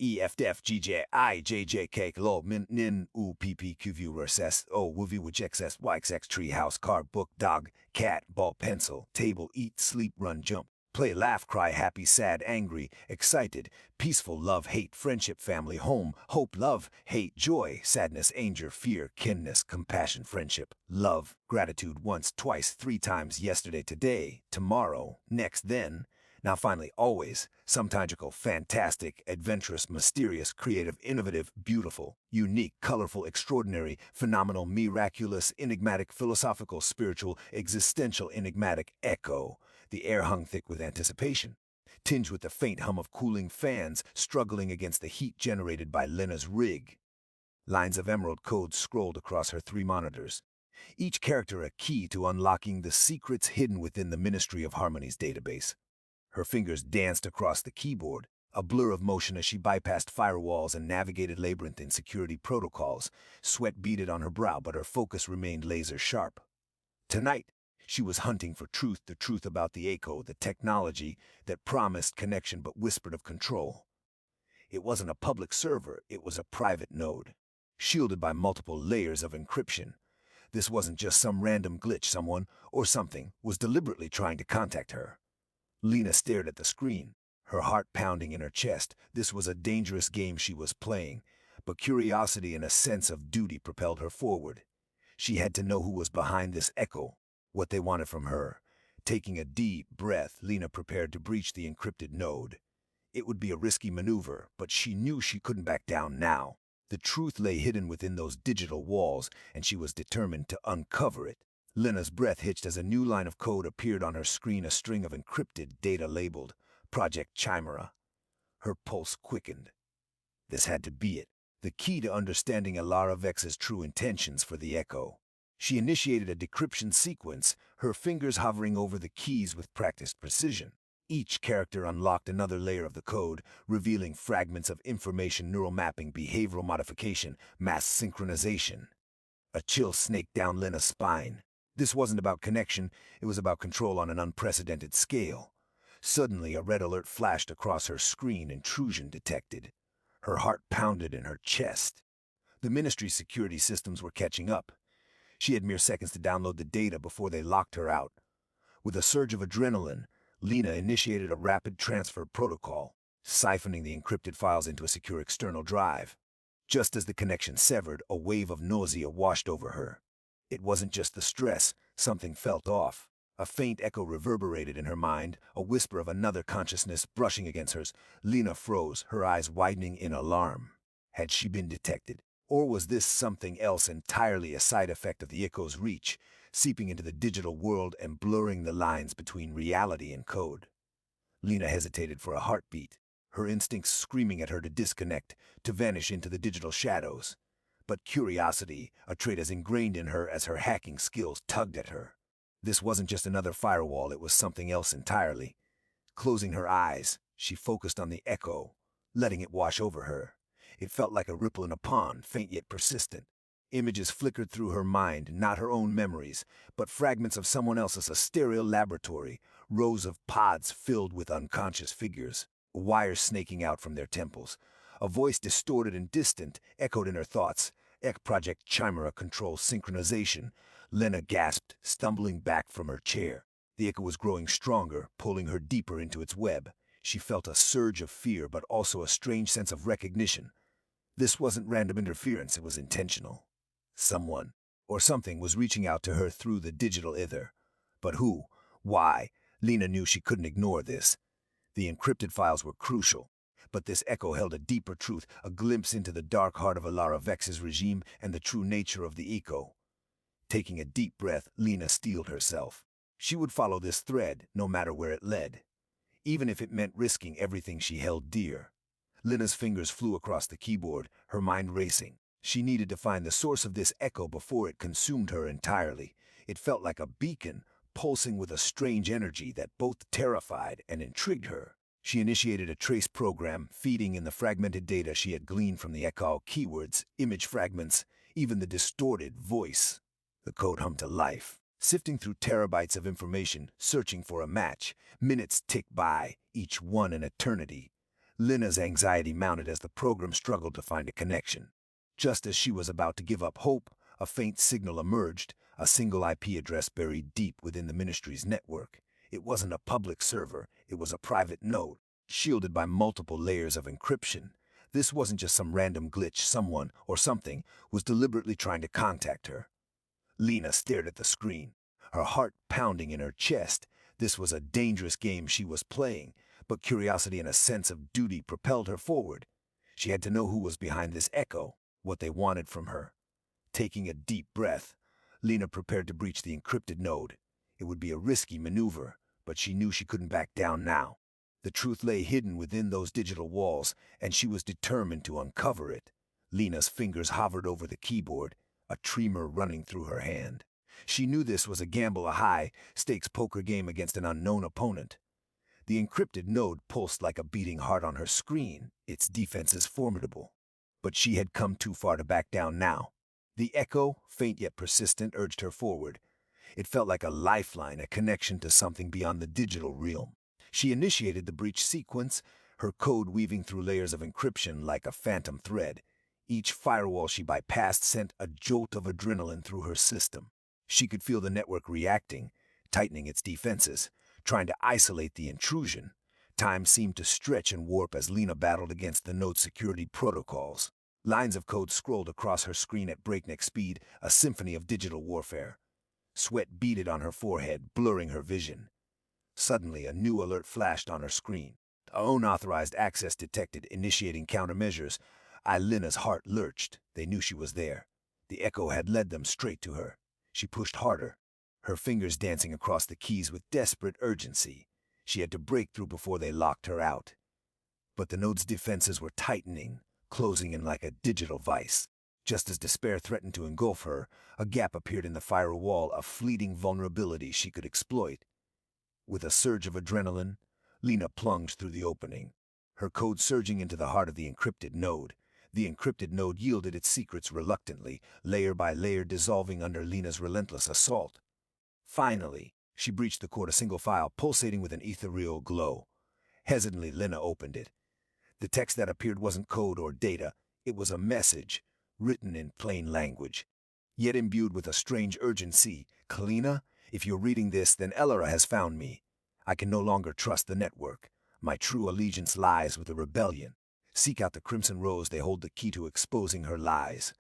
E F F G J I J J K L Min Nin U P P Q V R S S O W V X X Y X X tree house car book dog cat ball pencil table eat sleep run jump play laugh cry happy sad angry excited peaceful love hate friendship family home hope love hate joy sadness anger fear kinness compassion friendship love gratitude once twice three times yesterday today tomorrow next then now finally always sometigical fantastic adventurous mysterious creative innovative beautiful unique colorful extraordinary phenomenal miraculous enigmatic philosophical spiritual existential enigmatic echo. The air hung thick with anticipation, tinged with the faint hum of cooling fans struggling against the heat generated by Lena's rig. Lines of emerald code scrolled across her three monitors, each character a key to unlocking the secrets hidden within the Ministry of Harmony's database. Her fingers danced across the keyboard, a blur of motion as she bypassed firewalls and navigated labyrinthine security protocols. Sweat beaded on her brow, but her focus remained laser sharp. Tonight, she was hunting for truth, the truth about the echo, the technology that promised connection but whispered of control. It wasn't a public server, it was a private node, shielded by multiple layers of encryption. This wasn't just some random glitch. Someone, or something, was deliberately trying to contact her. Lena stared at the screen, her heart pounding in her chest. This was a dangerous game she was playing, but curiosity and a sense of duty propelled her forward. She had to know who was behind this echo, what they wanted from her. Taking a deep breath, Lena prepared to breach the encrypted node. It would be a risky maneuver, but she knew she couldn't back down now. The truth lay hidden within those digital walls, and she was determined to uncover it. Lena's breath hitched as a new line of code appeared on her screen, a string of encrypted data labeled Project Chimera. Her pulse quickened. This had to be it, the key to understanding Alara Vex's true intentions for the Echo. She initiated a decryption sequence, her fingers hovering over the keys with practiced precision. Each character unlocked another layer of the code, revealing fragments of information: neural mapping, behavioral modification, mass synchronization. A chill snaked down Lena's spine. This wasn't about connection, it was about control on an unprecedented scale. Suddenly, a red alert flashed across her screen: intrusion detected. Her heart pounded in her chest. The Ministry's security systems were catching up. She had mere seconds to download the data before they locked her out. With a surge of adrenaline, Lena initiated a rapid transfer protocol, siphoning the encrypted files into a secure external drive. Just as the connection severed, a wave of nausea washed over her. It wasn't just the stress, something felt off. A faint echo reverberated in her mind, a whisper of another consciousness brushing against hers. Lena froze, her eyes widening in alarm. Had she been detected? Or was this something else entirely, a side effect of the echo's reach, seeping into the digital world and blurring the lines between reality and code? Lena hesitated for a heartbeat, her instincts screaming at her to disconnect, to vanish into the digital shadows. But curiosity, a trait as ingrained in her as her hacking skills, tugged at her. This wasn't just another firewall, it was something else entirely. Closing her eyes, she focused on the echo, letting it wash over her. It felt like a ripple in a pond, faint yet persistent. Images flickered through her mind, not her own memories, but fragments of someone else's, a sterile laboratory, rows of pods filled with unconscious figures, wires snaking out from their temples. A voice distorted and distant echoed in her thoughts. Project Chimera control synchronization. Lena gasped, stumbling back from her chair. The echo was growing stronger, pulling her deeper into its web. She felt a surge of fear, but also a strange sense of recognition. This wasn't random interference, it was intentional. Someone, or something, was reaching out to her through the digital ether. But who? Why? Lena knew she couldn't ignore this. The encrypted files were crucial. But this echo held a deeper truth, a glimpse into the dark heart of Alara Vex's regime and the true nature of the echo. Taking a deep breath, Lena steeled herself. She would follow this thread, no matter where it led, even if it meant risking everything she held dear. Lena's fingers flew across the keyboard, her mind racing. She needed to find the source of this echo before it consumed her entirely. It felt like a beacon, pulsing with a strange energy that both terrified and intrigued her. She initiated a trace program, feeding in the fragmented data she had gleaned from the echo: keywords, image fragments, even the distorted voice. The code hummed to life, sifting through terabytes of information, searching for a match. Minutes ticked by, each one an eternity. Lena's anxiety mounted as the program struggled to find a connection. Just as she was about to give up hope, a faint signal emerged, a single IP address buried deep within the ministry's network. It wasn't a public server, it was a private node, shielded by multiple layers of encryption. This wasn't just some random glitch. Someone, or something, was deliberately trying to contact her. Lena stared at the screen, her heart pounding in her chest. This was a dangerous game she was playing, but curiosity and a sense of duty propelled her forward. She had to know who was behind this echo, what they wanted from her. Taking a deep breath, Lena prepared to breach the encrypted node. It would be a risky maneuver, but she knew she couldn't back down now. The truth lay hidden within those digital walls, and she was determined to uncover it. Lena's fingers hovered over the keyboard, a tremor running through her hand. She knew this was a gamble, a high-stakes poker game against an unknown opponent. The encrypted node pulsed like a beating heart on her screen, its defenses formidable. But she had come too far to back down now. The echo, faint yet persistent, urged her forward. It felt like a lifeline, a connection to something beyond the digital realm. She initiated the breach sequence, her code weaving through layers of encryption like a phantom thread. Each firewall she bypassed sent a jolt of adrenaline through her system. She could feel the network reacting, tightening its defenses, trying to isolate the intrusion. Time seemed to stretch and warp as Lena battled against the node's security protocols. Lines of code scrolled across her screen at breakneck speed, a symphony of digital warfare. Sweat beaded on her forehead, blurring her vision. Suddenly, a new alert flashed on her screen. Unauthorized access detected, initiating countermeasures. Lena's heart lurched. They knew she was there. The echo had led them straight to her. She pushed harder, her fingers dancing across the keys with desperate urgency. She had to break through before they locked her out. But the node's defenses were tightening, closing in like a digital vice. Just as despair threatened to engulf her, a gap appeared in the firewall, a fleeting vulnerability she could exploit. With a surge of adrenaline, Lena plunged through the opening, her code surging into the heart of the encrypted node. The encrypted node yielded its secrets reluctantly, layer by layer dissolving under Lena's relentless assault. Finally, she breached the core, a single file pulsating with an ethereal glow. Hesitantly, Lena opened it. The text that appeared wasn't code or data. It was a message, written in plain language, yet imbued with a strange urgency. Kalina, if you're reading this, then Ellara has found me. I can no longer trust the network. My true allegiance lies with the rebellion. Seek out the Crimson Rose, they hold the key to exposing her lies.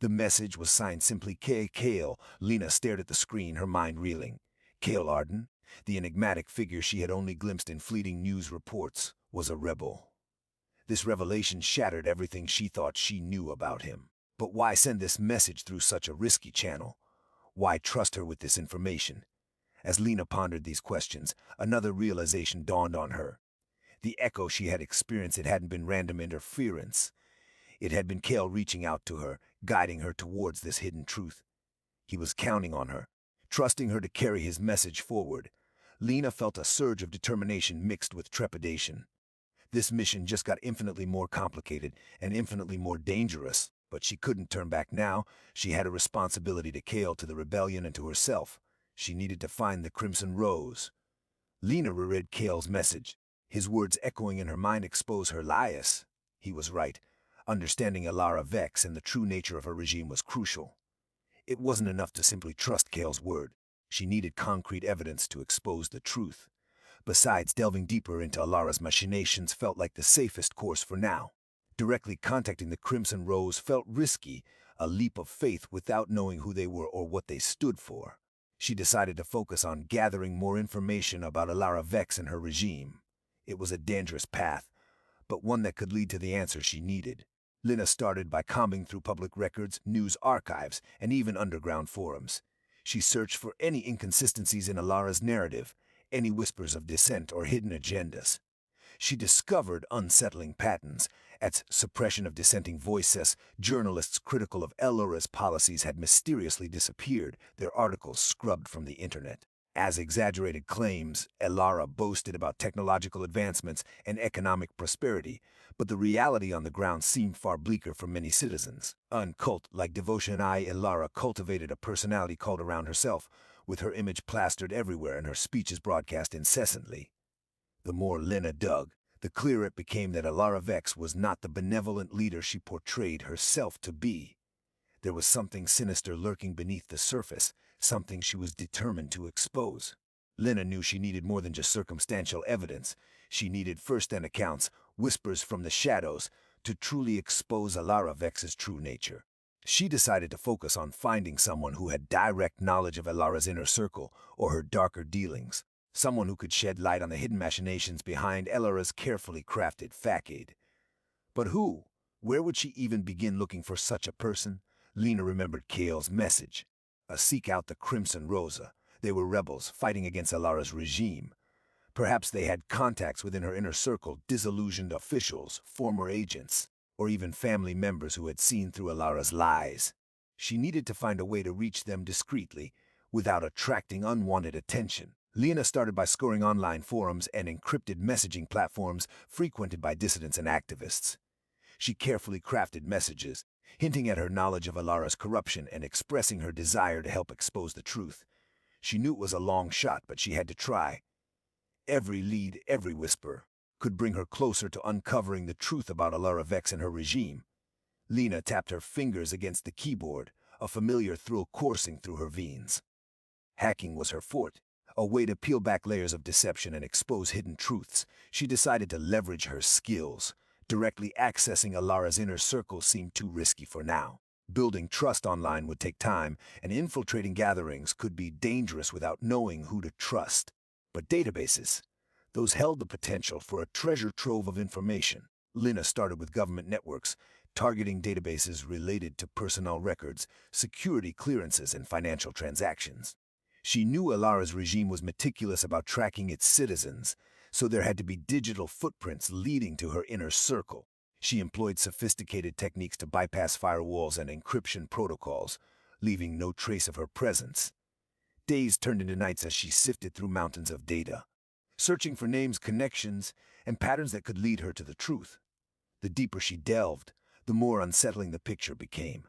The message was signed simply Kale. Lena stared at the screen, her mind reeling. Kale Arden, the enigmatic figure she had only glimpsed in fleeting news reports, was a rebel. This revelation shattered everything she thought she knew about him. But why send this message through such a risky channel? Why trust her with this information? As Lena pondered these questions, another realization dawned on her. The echo she had experienced, it hadn't been random interference. It had been Kale reaching out to her, guiding her towards this hidden truth. He was counting on her, trusting her to carry his message forward. Lena felt a surge of determination mixed with trepidation. This mission just got infinitely more complicated and infinitely more dangerous, but she couldn't turn back now. She had a responsibility to Kale, to the rebellion, and to herself. She needed to find the Crimson Rose. Lena reread Kale's message. His words echoing in her mind exposed her lies. He was right. Understanding Ellara Vex and the true nature of her regime was crucial. It wasn't enough to simply trust Kale's word. She needed concrete evidence to expose the truth. Besides, delving deeper into Elara's machinations felt like the safest course for now. Directly contacting the Crimson Rose felt risky, a leap of faith without knowing who they were or what they stood for. She decided to focus on gathering more information about Ellara Vex and her regime. It was a dangerous path, but one that could lead to the answer she needed. Lena started by combing through public records, news archives, and even underground forums. She searched for any inconsistencies in Elara's narrative, any whispers of dissent or hidden agendas. She discovered unsettling patterns. At suppression of dissenting voices, journalists critical of Elara's policies had mysteriously disappeared, their articles scrubbed from the internet. As exaggerated claims, Ellara boasted about technological advancements and economic prosperity, but the reality on the ground seemed far bleaker for many citizens. Uncult-like devotion, Ellara cultivated a personality cult around herself, with her image plastered everywhere and her speeches broadcast incessantly. The more Lena dug, the clearer it became that Alara Vex was not the benevolent leader she portrayed herself to be. There was something sinister lurking beneath the surface, something she was determined to expose. Lena knew she needed more than just circumstantial evidence. She needed first-hand accounts, whispers from the shadows, to truly expose Alara Vex's true nature. She decided to focus on finding someone who had direct knowledge of Alara's inner circle or her darker dealings, someone who could shed light on the hidden machinations behind Alara's carefully crafted facade. But who? Where would she even begin looking for such a person? Lena remembered Kale's message. Seek out the Crimson Rosa. They were rebels fighting against Alara's regime. Perhaps they had contacts within her inner circle, disillusioned officials, former agents, or even family members who had seen through Alara's lies. She needed to find a way to reach them discreetly, without attracting unwanted attention. Lena started by scouring online forums and encrypted messaging platforms frequented by dissidents and activists. She carefully crafted messages, hinting at her knowledge of Alara's corruption and expressing her desire to help expose the truth. She knew it was a long shot, but she had to try. Every lead, every whisper, could bring her closer to uncovering the truth about Alara Vex and her regime. Lena tapped her fingers against the keyboard, a familiar thrill coursing through her veins. Hacking was her forte, a way to peel back layers of deception and expose hidden truths. She decided to leverage her skills. Directly accessing Alara's inner circle seemed too risky for now. Building trust online would take time, and infiltrating gatherings could be dangerous without knowing who to trust. But databases, those held the potential for a treasure trove of information. Lena started with government networks, targeting databases related to personnel records, security clearances, and financial transactions. She knew Alara's regime was meticulous about tracking its citizens, so there had to be digital footprints leading to her inner circle. She employed sophisticated techniques to bypass firewalls and encryption protocols, leaving no trace of her presence. Days turned into nights as she sifted through mountains of data, searching for names, connections, and patterns that could lead her to the truth. The deeper she delved, the more unsettling the picture became.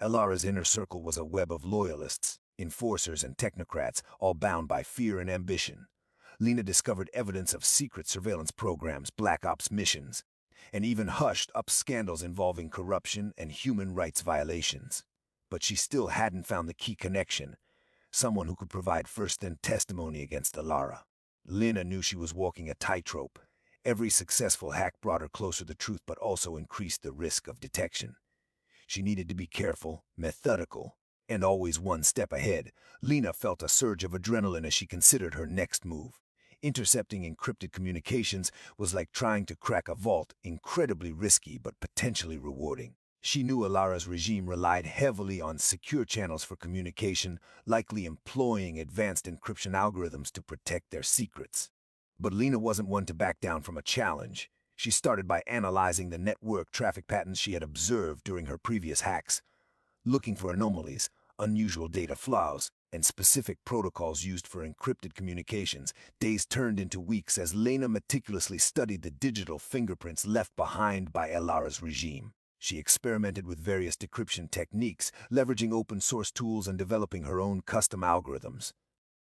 Alara's inner circle was a web of loyalists, enforcers, and technocrats, all bound by fear and ambition. Lena discovered evidence of secret surveillance programs, black ops missions, and even hushed-up scandals involving corruption and human rights violations. But she still hadn't found the key connection, someone who could provide first-hand testimony against Alara. Lena knew she was walking a tightrope. Every successful hack brought her closer to the truth but also increased the risk of detection. She needed to be careful, methodical, and always one step ahead. Lena felt a surge of adrenaline as she considered her next move. Intercepting encrypted communications was like trying to crack a vault, incredibly risky but potentially rewarding. She knew Alara's regime relied heavily on secure channels for communication, likely employing advanced encryption algorithms to protect their secrets. But Lena wasn't one to back down from a challenge. She started by analyzing the network traffic patterns she had observed during her previous hacks, looking for anomalies, unusual data flaws, and specific protocols used for encrypted communications. Days turned into weeks as Lena meticulously studied the digital fingerprints left behind by Alara's regime. She experimented with various decryption techniques, leveraging open-source tools and developing her own custom algorithms.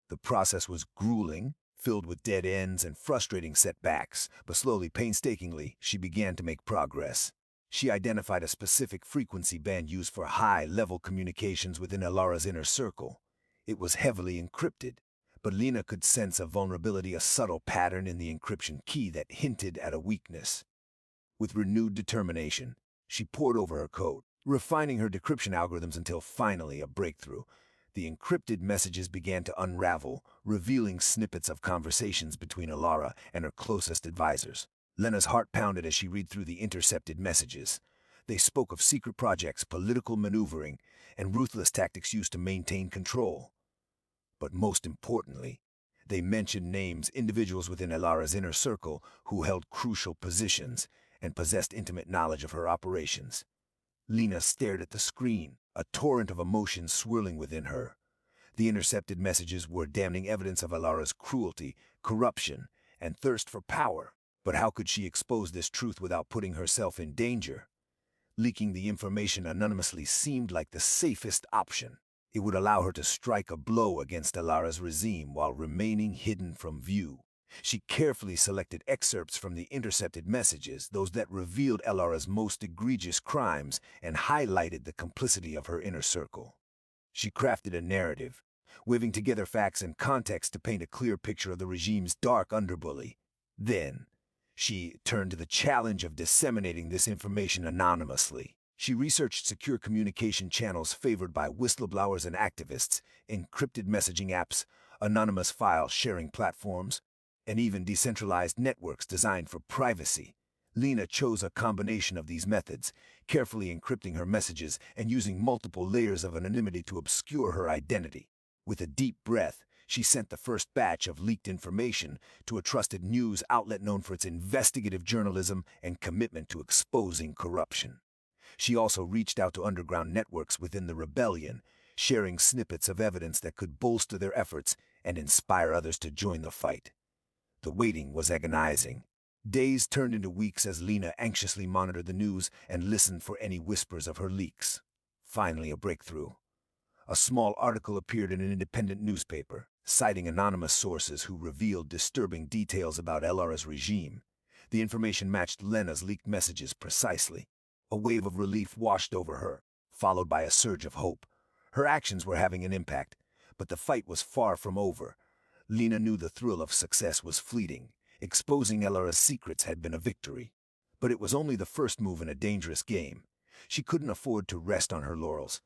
The process was grueling, filled with dead ends and frustrating setbacks, but slowly, painstakingly, she began to make progress. She identified a specific frequency band used for high-level communications within Alara's inner circle. It was heavily encrypted, but Lena could sense a vulnerability, a subtle pattern in the encryption key that hinted at a weakness. With renewed determination, she pored over her code, refining her decryption algorithms until finally a breakthrough. The encrypted messages began to unravel, revealing snippets of conversations between Alara and her closest advisors. Lena's heart pounded as she read through the intercepted messages. They spoke of secret projects, political maneuvering, and ruthless tactics used to maintain control. But most importantly, they mentioned names, individuals within Alara's inner circle who held crucial positions and possessed intimate knowledge of her operations. Lena stared at the screen, a torrent of emotions swirling within her. The intercepted messages were damning evidence of Alara's cruelty, corruption, and thirst for power. But how could she expose this truth without putting herself in danger? Leaking the information anonymously seemed like the safest option. It would allow her to strike a blow against Alara's regime while remaining hidden from view. She carefully selected excerpts from the intercepted messages, those that revealed Elara's most egregious crimes and highlighted the complicity of her inner circle. She crafted a narrative, weaving together facts and context to paint a clear picture of the regime's dark underbelly. Then, she turned to the challenge of disseminating this information anonymously. She researched secure communication channels favored by whistleblowers and activists, encrypted messaging apps, anonymous file sharing platforms, and even decentralized networks designed for privacy. Lena chose a combination of these methods, carefully encrypting her messages and using multiple layers of anonymity to obscure her identity. With a deep breath, she sent the first batch of leaked information to a trusted news outlet known for its investigative journalism and commitment to exposing corruption. She also reached out to underground networks within the rebellion, sharing snippets of evidence that could bolster their efforts and inspire others to join the fight. The waiting was agonizing. Days turned into weeks as Lena anxiously monitored the news and listened for any whispers of her leaks. Finally, a breakthrough. A small article appeared in an independent newspaper, citing anonymous sources who revealed disturbing details about Elara's regime. The information matched Lena's leaked messages precisely. A wave of relief washed over her, followed by a surge of hope. Her actions were having an impact, but the fight was far from over. Lena knew the thrill of success was fleeting. Exposing Elara's secrets had been a victory. But it was only the first move in a dangerous game. She couldn't afford to rest on her laurels.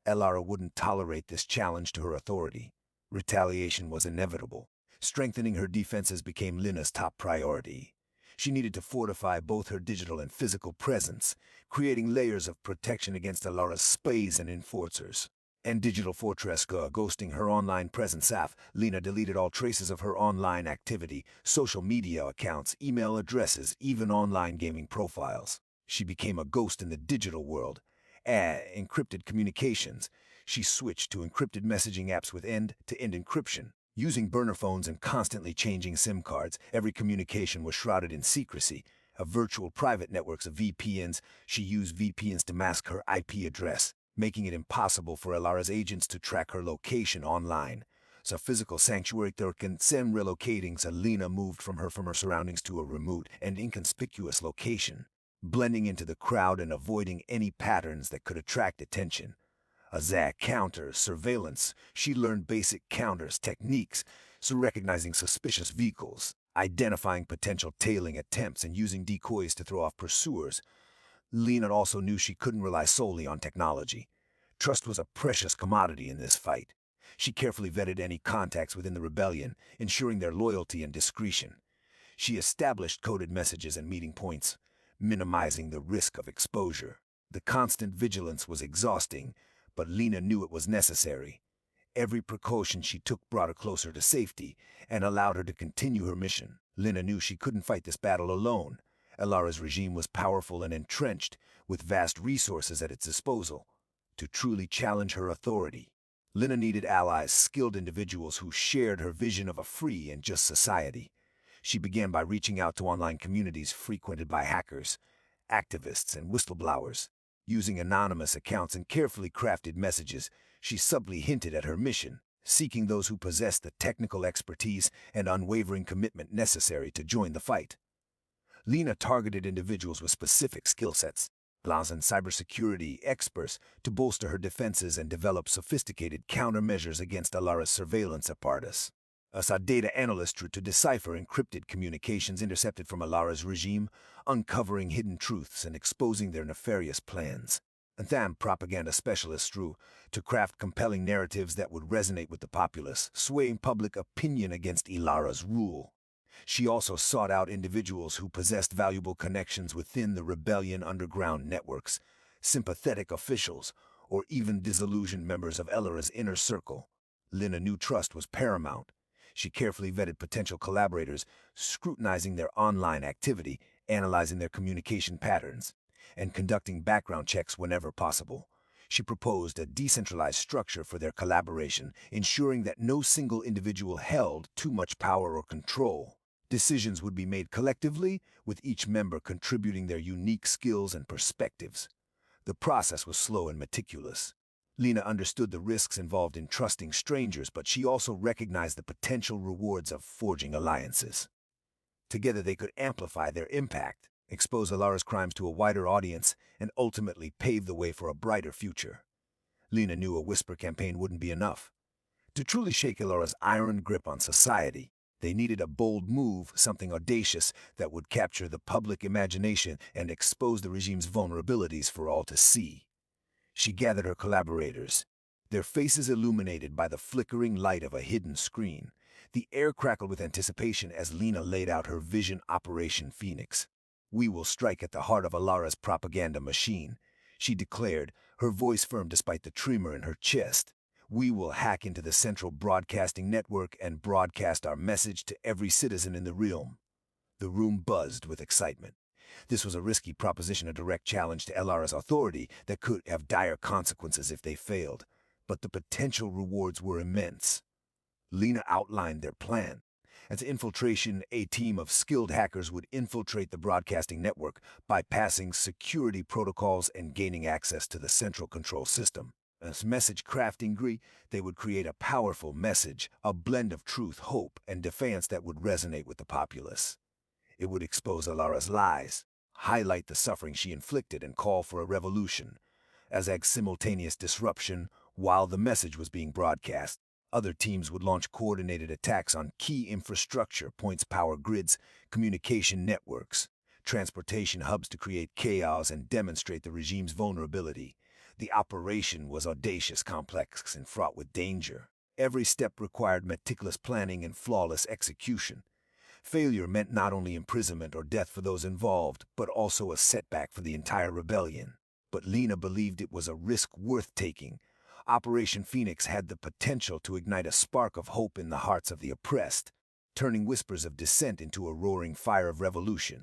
Elara wouldn't tolerate this challenge to her authority. Retaliation was inevitable. Strengthening her defenses became Lena's top priority. She needed to fortify both her digital and physical presence, creating layers of protection against Elara's spies and enforcers. And Digital Fortress ghosting her online presence app, Lena deleted all traces of her online activity, social media accounts, email addresses, even online gaming profiles. She became a ghost in the digital world. Encrypted communications. She switched to encrypted messaging apps with end-to-end encryption. Using burner phones and constantly changing SIM cards, every communication was shrouded in secrecy. Of virtual private networks of VPNs, she used VPNs to mask her IP address, making it impossible for Elara's agents to track her location online. So physical sanctuary Turkin Sem relocating Selena moved from her surroundings to a remote and inconspicuous location, blending into the crowd and avoiding any patterns that could attract attention. As counters, surveillance, she learned basic counters techniques, so recognizing suspicious vehicles, identifying potential tailing attempts, and using decoys to throw off pursuers. Lena also knew she couldn't rely solely on technology. Trust was a precious commodity in this fight. She carefully vetted any contacts within the rebellion, ensuring their loyalty and discretion. She established coded messages and meeting points, minimizing the risk of exposure. The constant vigilance was exhausting, but Lena knew it was necessary. Every precaution she took brought her closer to safety and allowed her to continue her mission. Lena knew she couldn't fight this battle alone. Elara's regime was powerful and entrenched, with vast resources at its disposal. To truly challenge her authority, Lena needed allies, skilled individuals who shared her vision of a free and just society. She began by reaching out to online communities frequented by hackers, activists, and whistleblowers. Using anonymous accounts and carefully crafted messages, she subtly hinted at her mission, seeking those who possessed the technical expertise and unwavering commitment necessary to join the fight. Lena targeted individuals with specific skill sets, and cybersecurity experts, to bolster her defenses and develop sophisticated countermeasures against Elara's surveillance apparatus. As a data analyst to decipher encrypted communications intercepted from Elara's regime, uncovering hidden truths and exposing their nefarious plans. And then propaganda specialists to craft compelling narratives that would resonate with the populace, swaying public opinion against Elara's rule. She also sought out individuals who possessed valuable connections within the rebellion underground networks, sympathetic officials, or even disillusioned members of Elara's inner circle. Lena knew trust was paramount. She carefully vetted potential collaborators, scrutinizing their online activity, analyzing their communication patterns, and conducting background checks whenever possible. She proposed a decentralized structure for their collaboration, ensuring that no single individual held too much power or control. Decisions would be made collectively, with each member contributing their unique skills and perspectives. The process was slow and meticulous. Lena understood the risks involved in trusting strangers, but she also recognized the potential rewards of forging alliances. Together they could amplify their impact, expose Alara's crimes to a wider audience, and ultimately pave the way for a brighter future. Lena knew a whisper campaign wouldn't be enough. To truly shake Alara's iron grip on society, they needed a bold move, something audacious that would capture the public imagination and expose the regime's vulnerabilities for all to see. She gathered her collaborators, their faces illuminated by the flickering light of a hidden screen. The air crackled with anticipation as Lena laid out her vision: Operation Phoenix. "We will strike at the heart of Alara's propaganda machine," she declared, her voice firm despite the tremor in her chest. "We will hack into the central broadcasting network and broadcast our message to every citizen in the realm." The room buzzed with excitement. This was a risky proposition, a direct challenge to Alara's authority that could have dire consequences if they failed, but the potential rewards were immense. Lena outlined their plan. As infiltration, a team of skilled hackers would infiltrate the broadcasting network, bypassing security protocols and gaining access to the central control system. As message crafting, they would create a powerful message, a blend of truth, hope, and defiance that would resonate with the populace. It would expose Alara's lies, highlight the suffering she inflicted, and call for a revolution. As a simultaneous disruption, while the message was being broadcast, other teams would launch coordinated attacks on key infrastructure points, power grids, communication networks, transportation hubs to create chaos and demonstrate the regime's vulnerability. The operation was audacious, complex, and fraught with danger. Every step required meticulous planning and flawless execution. Failure meant not only imprisonment or death for those involved, but also a setback for the entire rebellion. But Lena believed it was a risk worth taking. Operation Phoenix had the potential to ignite a spark of hope in the hearts of the oppressed, turning whispers of dissent into a roaring fire of revolution.